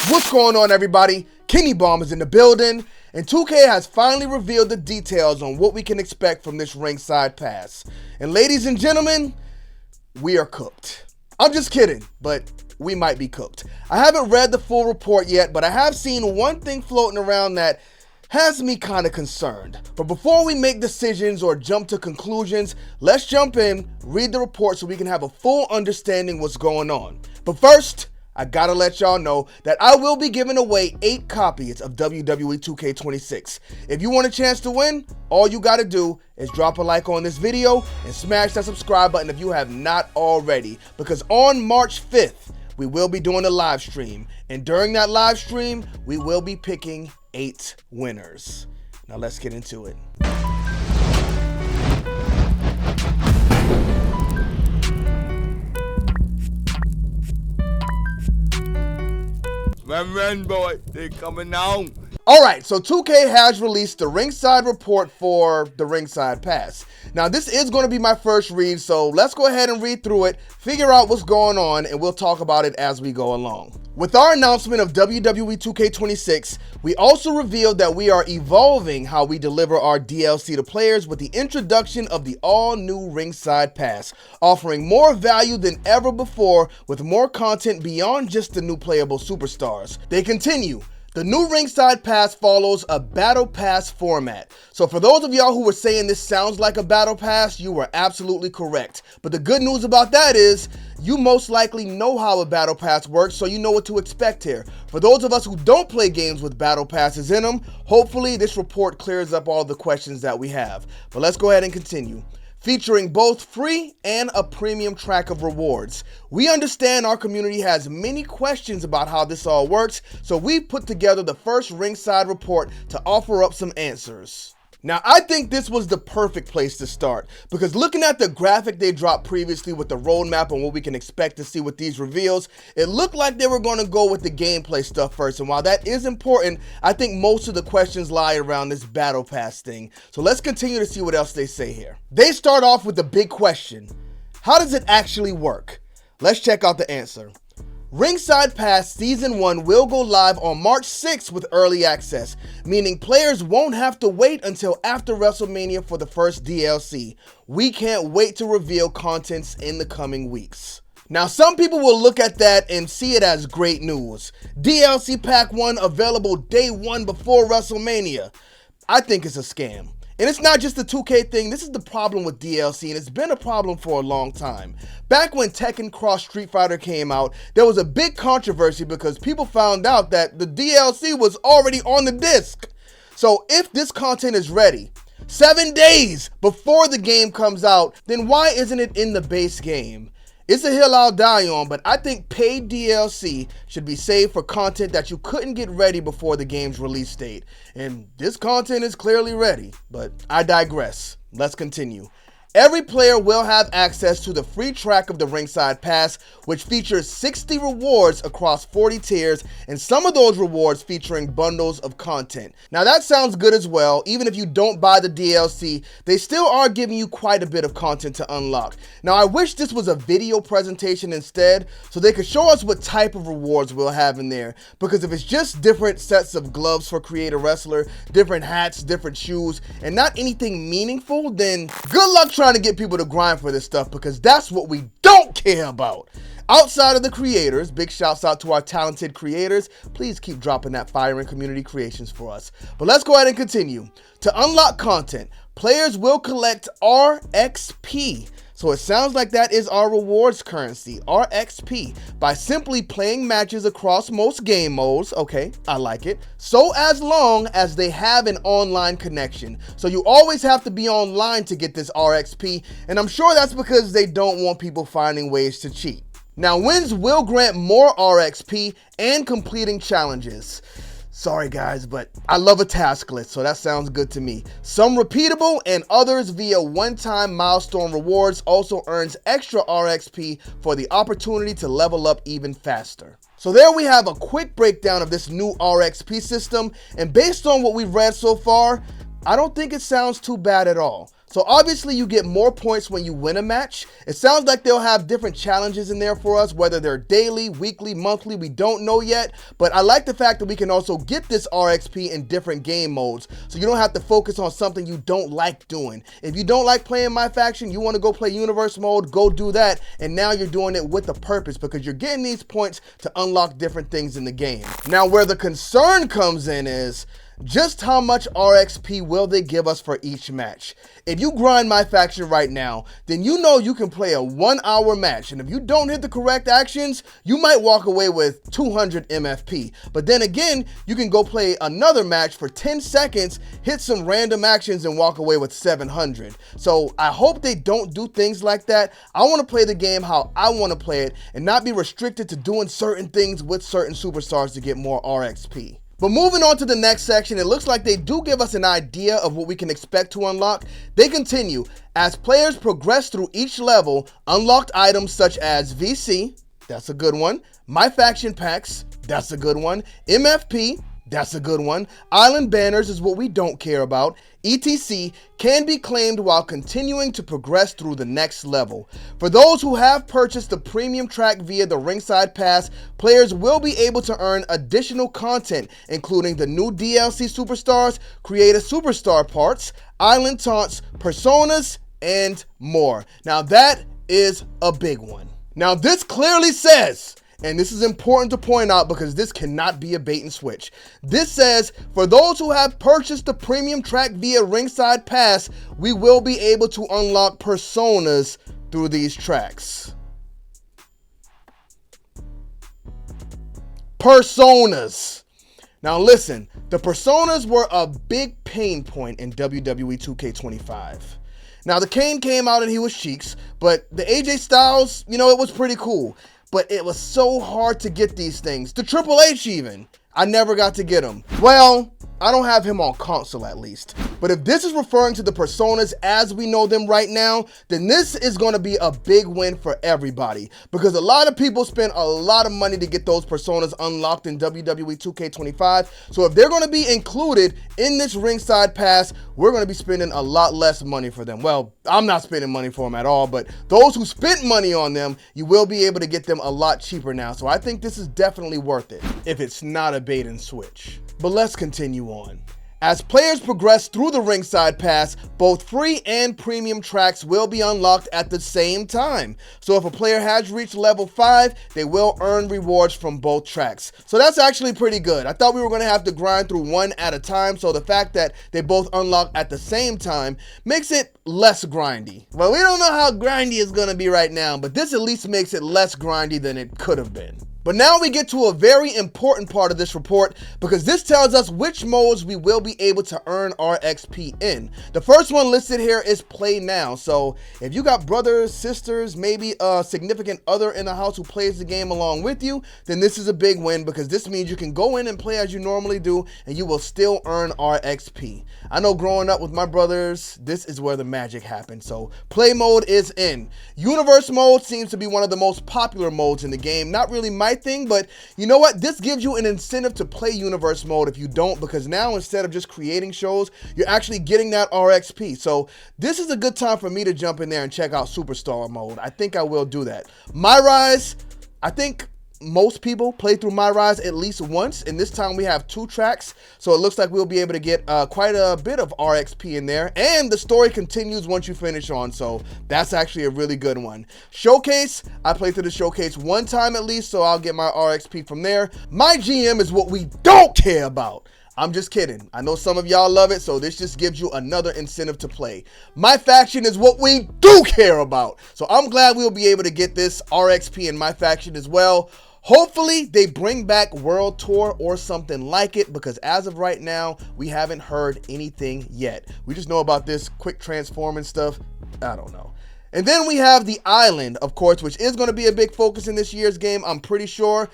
What's going on, everybody? Kennybombx is in the building, and 2K has finally revealed the details on what we can expect from this Ringside Pass. And ladies and gentlemen, we are cooked. I'm just kidding, but we might be cooked. I haven't read the full report yet, but I have seen one thing floating around that has me kind of concerned. But before we make decisions or jump to conclusions, let's jump in, read the report so we can have a full understanding what's going on. But first, I gotta let y'all know that I will be giving away 8 copies of WWE 2K26. If you want a chance to win, all you gotta do is drop a like on this video and smash that subscribe button if you have not already. Because on March 5th, we will be doing a live stream. And during that live stream, we will be picking 8 winners. Now let's get into it. Run, boy, they coming on. Alright, so 2K has released the Ringside report for the Ringside Pass. Now this is going to be my first read, so let's go ahead and read through it, figure out what's going on, and we'll talk about it as we go along. With our announcement of WWE 2K26, we also revealed that we are evolving how we deliver our DLC to players with the introduction of the all-new Ringside Pass, offering more value than ever before with more content beyond just the new playable superstars. They continue. The new Ringside Pass follows a Battle Pass format. So for those of y'all who were saying this sounds like a Battle Pass, you were absolutely correct. But the good news about that is, you most likely know how a Battle Pass works, so you know what to expect here. For those of us who don't play games with Battle Passes in them, hopefully this report clears up all the questions that we have. But let's go ahead and continue. Featuring both free and a premium track of rewards. We understand our community has many questions about how this all works, so we put together the first Ringside report to offer up some answers. Now, I think this was the perfect place to start, because looking at the graphic they dropped previously with the roadmap and what we can expect to see with these reveals, it looked like they were going to go with the gameplay stuff first, and while that is important, I think most of the questions lie around this Battle Pass thing. So let's continue to see what else they say here. They start off with the big question: how does it actually work? Let's check out the answer. Ringside Pass Season 1 will go live on March 6th with early access, meaning players won't have to wait until after WrestleMania for the first DLC. We can't wait to reveal contents in the coming weeks. Now, some people will look at that and see it as great news. DLC Pack 1 available day 1 before WrestleMania. I think it's a scam. And it's not just the 2K thing, this is the problem with DLC, and it's been a problem for a long time. Back when Tekken Cross Street Fighter came out, there was a big controversy because people found out that the DLC was already on the disc. So if this content is ready 7 days before the game comes out, then why isn't it in the base game? It's a hill I'll die on, but I think paid DLC should be saved for content that you couldn't get ready before the game's release date. And this content is clearly ready, but I digress. Let's continue. Every player will have access to the free track of the Ringside Pass, which features 60 rewards across 40 tiers, and some of those rewards featuring bundles of content. Now that sounds good as well. Even if you don't buy the DLC, they still are giving you quite a bit of content to unlock. Now I wish this was a video presentation instead, so they could show us what type of rewards we'll have in there, because if it's just different sets of gloves for Creator Wrestler, different hats, different shoes, and not anything meaningful, then good luck trying to get people to grind for this stuff, because that's what we don't care about. Outside of the creators, big shouts out to our talented creators. Please keep dropping that fire in community creations for us. But let's go ahead and continue. To unlock content, players will collect RXP. So it sounds like that is our rewards currency, RXP, by simply playing matches across most game modes. Okay, I like it. So as long as they have an online connection. So you always have to be online to get this RXP, and I'm sure that's because they don't want people finding ways to cheat. Now, wins will grant more RXP and completing challenges. Sorry guys, but I love a task list, so that sounds good to me. Some repeatable and others via one-time milestone rewards also earns extra RXP for the opportunity to level up even faster. So there we have a quick breakdown of this new RXP system, and based on what we've read so far, I don't think it sounds too bad at all. So obviously you get more points when you win a match. It sounds like they'll have different challenges in there for us, whether they're daily, weekly, monthly, we don't know yet. But I like the fact that we can also get this RXP in different game modes, so you don't have to focus on something you don't like doing. If you don't like playing My Faction, you want to go play Universe mode, go do that. And now you're doing it with a purpose because you're getting these points to unlock different things in the game. Now where the concern comes in is, just how much RXP will they give us for each match? If you grind My Faction right now, then you know you can play a 1 hour match. And if you don't hit the correct actions, you might walk away with 200 MFP. But then again, you can go play another match for 10 seconds, hit some random actions and walk away with 700. So I hope they don't do things like that. I want to play the game how I want to play it and not be restricted to doing certain things with certain superstars to get more RXP. But moving on to the next section, it looks like they do give us an idea of what we can expect to unlock. They continue, as players progress through each level, unlocked items such as VC, that's a good one, My Faction packs, that's a good one, MFP, that's a good one, Island banners is what we don't care about, etc. can be claimed while continuing to progress through the next level. For those who have purchased the premium track via the Ringside Pass, players will be able to earn additional content, including the new DLC superstars, creative superstar parts, island taunts, personas, and more. Now that is a big one. Now this clearly says, and this is important to point out because this cannot be a bait and switch. This says, for those who have purchased the premium track via Ringside Pass, we will be able to unlock personas through these tracks. Personas. Now listen, the personas were a big pain point in WWE 2K25. Now the Kane came out and he was Cheeks, but the AJ Styles, you know, it was pretty cool. But it was so hard to get these things. The Triple H even. I never got to get him. Well, I don't have him on console at least. But if this is referring to the personas as we know them right now, then this is going to be a big win for everybody. Because a lot of people spend a lot of money to get those personas unlocked in WWE 2K25. So if they're going to be included in this Ringside Pass, we're going to be spending a lot less money for them. Well, I'm not spending money for them at all, but those who spent money on them, you will be able to get them a lot cheaper now. So I think this is definitely worth it if it's not a bait and switch. But let's continue on. As players progress through the Ringside Pass, both free and premium tracks will be unlocked at the same time. So if a player has reached level 5, they will earn rewards from both tracks. So that's actually pretty good. I thought we were going to have to grind through one at a time, so the fact that they both unlock at the same time makes it less grindy. Well, we don't know how grindy it's going to be right now, but this at least makes it less grindy than it could have been. But now we get to a very important part of this report because this tells us which modes we will be able to earn our XP in. The first one listed here is Play Now. So if you got brothers, sisters, maybe a significant other in the house who plays the game along with you, then this is a big win because this means you can go in and play as you normally do and you will still earn our XP. I know growing up with my brothers, this is where the magic happens. So Play mode is in. Universe mode seems to be one of the most popular modes in the game. Not really my thing, but you know what? This gives you an incentive to play Universe mode if you don't, because now instead of just creating shows, you're actually getting that RXP. So this is a good time for me to jump in there and check out Superstar mode. I think I will do that. My Rise, I think most people play through My Rise at least once, and this time we have 2 tracks, so it looks like we'll be able to get quite a bit of RXP in there, and the story continues once you finish on, so that's actually a really good one. Showcase, I played through the Showcase 1 time at least, so I'll get my RXP from there. My GM is what we don't care about. I'm just kidding. I know some of y'all love it, so this just gives you another incentive to play. My Faction is what we do care about, so I'm glad we'll be able to get this RXP in My Faction as well. Hopefully they bring back World Tour or something like it, because as of right now, we haven't heard anything yet. We just know about this quick transforming stuff. I don't know. And then we have the Island, of course, which is going to be a big focus in this year's game, I'm pretty sure.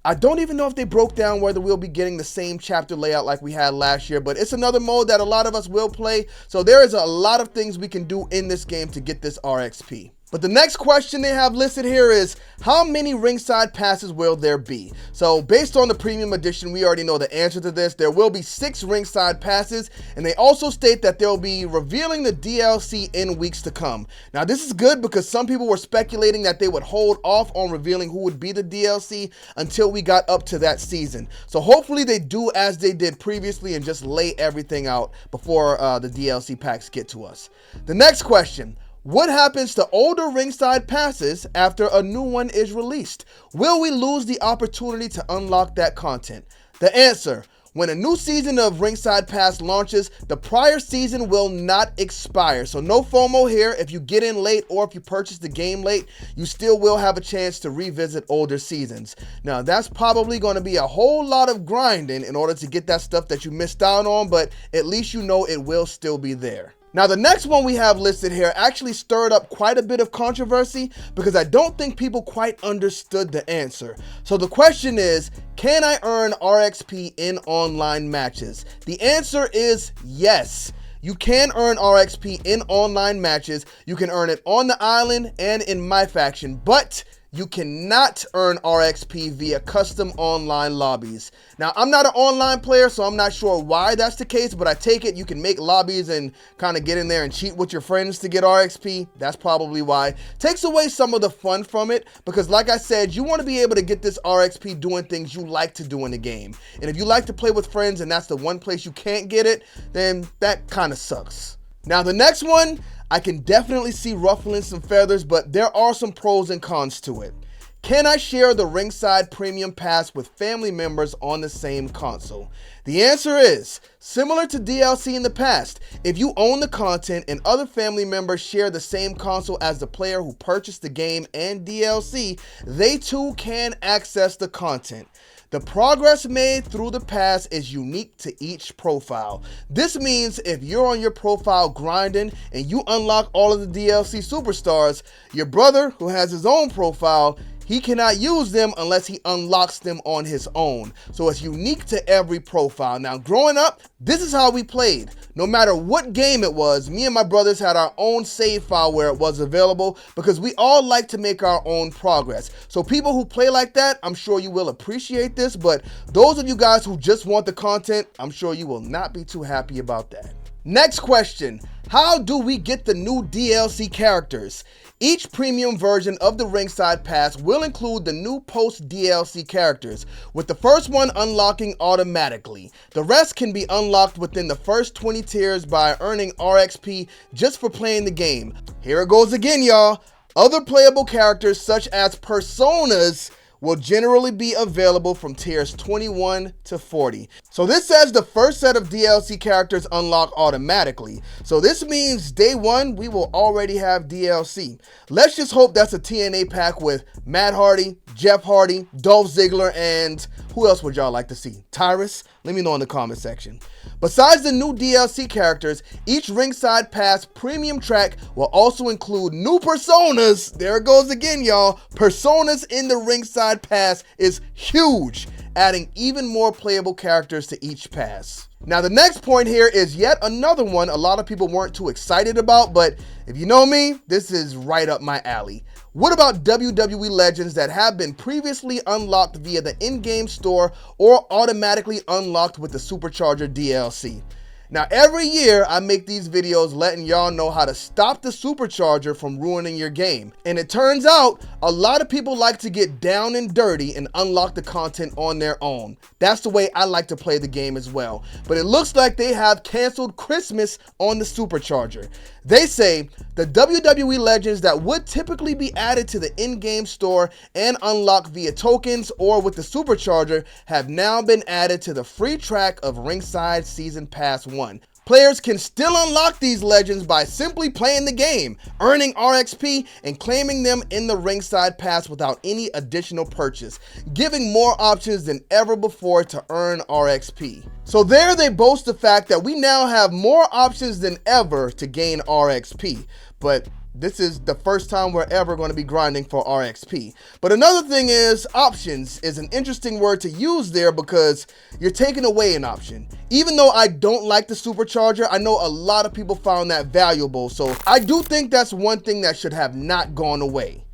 I don't even know if they broke down whether we'll be getting the same chapter layout like we had last year, but it's another mode that a lot of us will play. So there is a lot of things we can do in this game to get this RXP. But the next question they have listed here is, how many ringside passes will there be? So based on the premium edition, we already know the answer to this. There will be 6 ringside passes, and they also state that they'll be revealing the DLC in weeks to come. Now this is good because some people were speculating that they would hold off on revealing who would be the DLC until we got up to that season. So hopefully they do as they did previously and just lay everything out before the DLC packs get to us. The next question. What happens to older ringside passes after a new one is released? Will we lose the opportunity to unlock that content? The answer, when a new season of Ringside Pass launches, the prior season will not expire. So no FOMO here. If you get in late or if you purchase the game late, you still will have a chance to revisit older seasons. Now that's probably going to be a whole lot of grinding in order to get that stuff that you missed out on, but at least you know it will still be there. Now the next one we have listed here actually stirred up quite a bit of controversy because I don't think people quite understood the answer. So the question is, can I earn RXP in online matches? The answer is yes. You can earn RXP in online matches. You can earn it on the island and in my faction, but you cannot earn RXP via custom online lobbies. Now, I'm not an online player, so I'm not sure why that's the case, but I take it you can make lobbies and kind of get in there and cheat with your friends to get RXP. That's probably why. Takes away some of the fun from it, because like I said, you want to be able to get this RXP doing things you like to do in the game. And if you like to play with friends and that's the one place you can't get it, then that kind of sucks. Now, the next one, I can definitely see ruffling some feathers, but there are some pros and cons to it. Can I share the Ringside Premium Pass with family members on the same console? The answer is, similar to DLC in the past, if you own the content and other family members share the same console as the player who purchased the game and DLC, they too can access the content. The progress made through the pass is unique to each profile. This means if you're on your profile grinding and you unlock all of the DLC superstars, your brother who has his own profile, he cannot use them unless he unlocks them on his own. So it's unique to every profile. Now, growing up, this is how we played. No matter what game it was, me and my brothers had our own save file where it was available because we all like to make our own progress. So people who play like that, I'm sure you will appreciate this, but those of you guys who just want the content, I'm sure you will not be too happy about that. Next question, how do we get the new DLC characters? Each premium version of the Ringside Pass will include the new post DLC characters, with the first one unlocking automatically. The rest can be unlocked within the first 20 tiers by earning RXP just for playing the game. Here it goes again, y'all. Other playable characters such as personas will generally be available from tiers 21 to 40. So this says the first set of DLC characters unlock automatically. So this means day one, we will already have DLC. Let's just hope that's a TNA pack with Matt Hardy, Jeff Hardy, Dolph Ziggler, and who else would y'all like to see? Tyrus? Let me know in the comment section. Besides the new DLC characters, each Ringside Pass premium track will also include new personas. There it goes again, y'all. Personas in the Ringside Pass is huge, adding even more playable characters to each pass. Now, the next point here is yet another one a lot of people weren't too excited about, but if you know me, this is right up my alley. What about WWE Legends that have been previously unlocked via the in-game store or automatically unlocked with the Supercharger DLC? Now, every year I make these videos letting y'all know how to stop the Supercharger from ruining your game. And it turns out a lot of people like to get down and dirty and unlock the content on their own. That's the way I like to play the game as well. But it looks like they have canceled Christmas on the Supercharger. They say the WWE Legends that would typically be added to the in-game store and unlocked via tokens or with the Supercharger have now been added to the free track of Ringside Season Pass 1. Players can still unlock these legends by simply playing the game, earning RXP, and claiming them in the Ringside Pass without any additional purchase, giving more options than ever before to earn RXP. So there they boast the fact that we now have more options than ever to gain RXP. But this is the first time we're ever going to be grinding for RXP. But another thing is, options is an interesting word to use there because you're taking away an option. Even though I don't like the supercharger, I know a lot of people found that valuable. So I do think that's one thing that should have not gone away.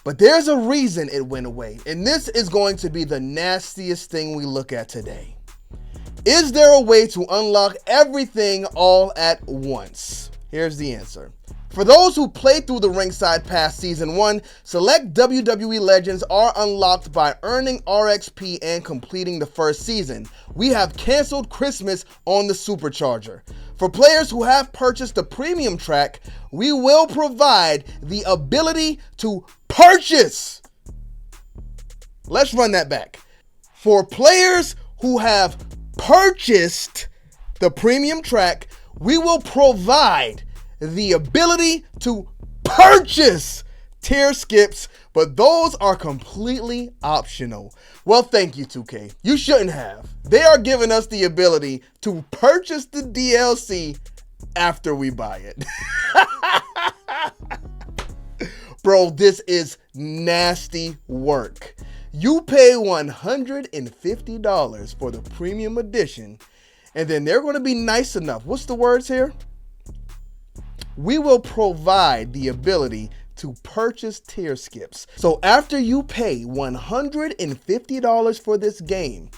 But there's a reason it went away. And this is going to be the nastiest thing we look at today. Is there a way to unlock everything all at once? Here's the answer. For those who played through the Ringside Pass Season 1, select WWE Legends are unlocked by earning RXP and completing the first season. We have canceled Christmas on the Supercharger. For players who have purchased the premium track, we will provide the ability to purchase. Let's run that back. For players who have purchased the premium track, we will provide the ability to purchase tier skips, but those are completely optional. Well, thank you, 2K. You shouldn't have. They are giving us the ability to purchase the DLC after we buy it. Bro, this is nasty work. You pay $150 for the premium edition, and then they're going to be nice enough. What's the words here? We will provide the ability to purchase tier skips. So after you pay $150 for this game,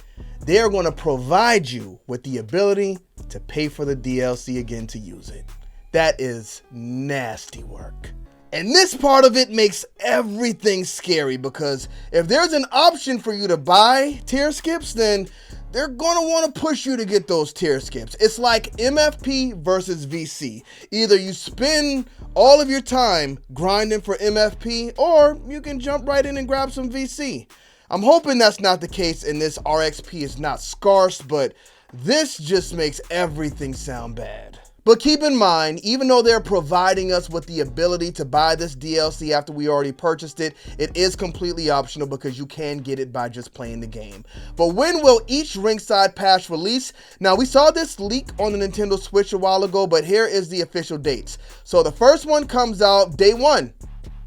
they're going to provide you with the ability to pay for the DLC again to use it. That is nasty work. And this part of it makes everything scary because if there's an option for you to buy tier skips, then they're going to want to push you to get those tier skips. It's like MFP versus VC. Either you spend all of your time grinding for MFP or you can jump right in and grab some VC. I'm hoping that's not the case and this RXP is not scarce, but this just makes everything sound bad. But keep in mind, even though they're providing us with the ability to buy this DLC after we already purchased it, it is completely optional because you can get it by just playing the game. But when will each Ringside Pass release? Now, we saw this leak on the Nintendo Switch a while ago, but here is the official dates. So the first one comes out day 1.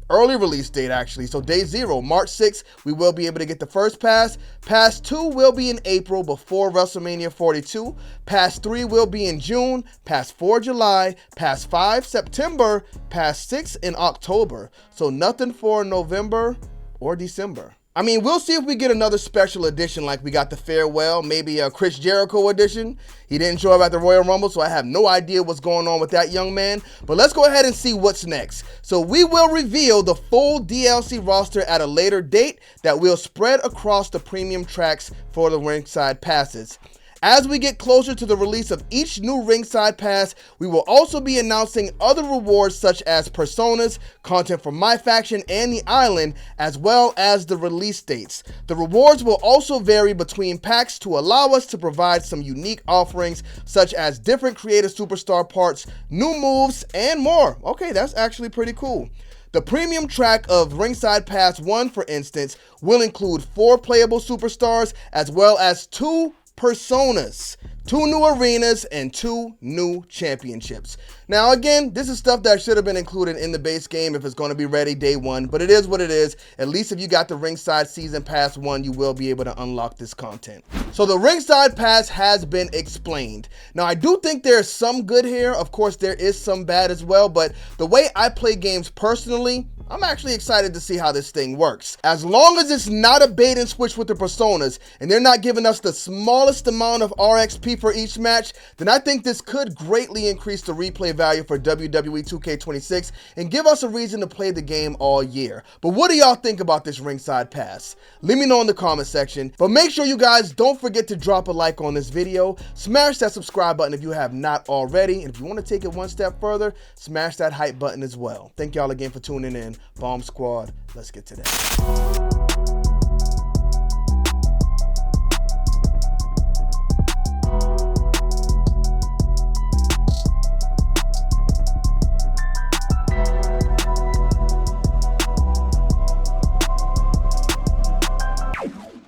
Early release date, actually. So day 0, March 6th, we will be able to get the first pass. Pass 2 will be in April before WrestleMania 42. Pass 3 will be in June. Pass 4, July. Pass 5, September. Pass 6 in October. So nothing for November or December. I mean, we'll see if we get another special edition like we got the Farewell, maybe a Chris Jericho edition. He didn't show up at the Royal Rumble, so I have no idea what's going on with that young man. But let's go ahead and see what's next. So we will reveal the full DLC roster at a later date that will spread across the premium tracks for the Ringside Passes. As we get closer to the release of each new Ringside Pass, we will also be announcing other rewards such as personas, content from My Faction and the Island, as well as the release dates. The rewards will also vary between packs to allow us to provide some unique offerings such as different creative superstar parts, new moves, and more. Okay, that's actually pretty cool. The premium track of Ringside Pass 1, for instance, will include 4 playable superstars as well as 2 personas, 2 new arenas, and 2 new championships. Now again, this is stuff that should have been included in the base game if it's going to be ready day 1, but it is what it is. At least if you got the Ringside Season Pass 1, you will be able to unlock this content. So the Ringside Pass has been explained. Now I do think there's some good here. Of course, there is some bad as well, but the way I play games personally, I'm actually excited to see how this thing works. As long as it's not a bait and switch with the personas, and they're not giving us the smallest amount of RXP for each match, then I think this could greatly increase the replay value for WWE 2K26 and give us a reason to play the game all year. But what do y'all think about this Ringside Pass? Let me know in the comment section. But make sure you guys don't forget to drop a like on this video, smash that subscribe button if you have not already, and if you want to take it one step further, smash that hype button as well. Thank y'all again for tuning in. Bomb Squad, let's get to that.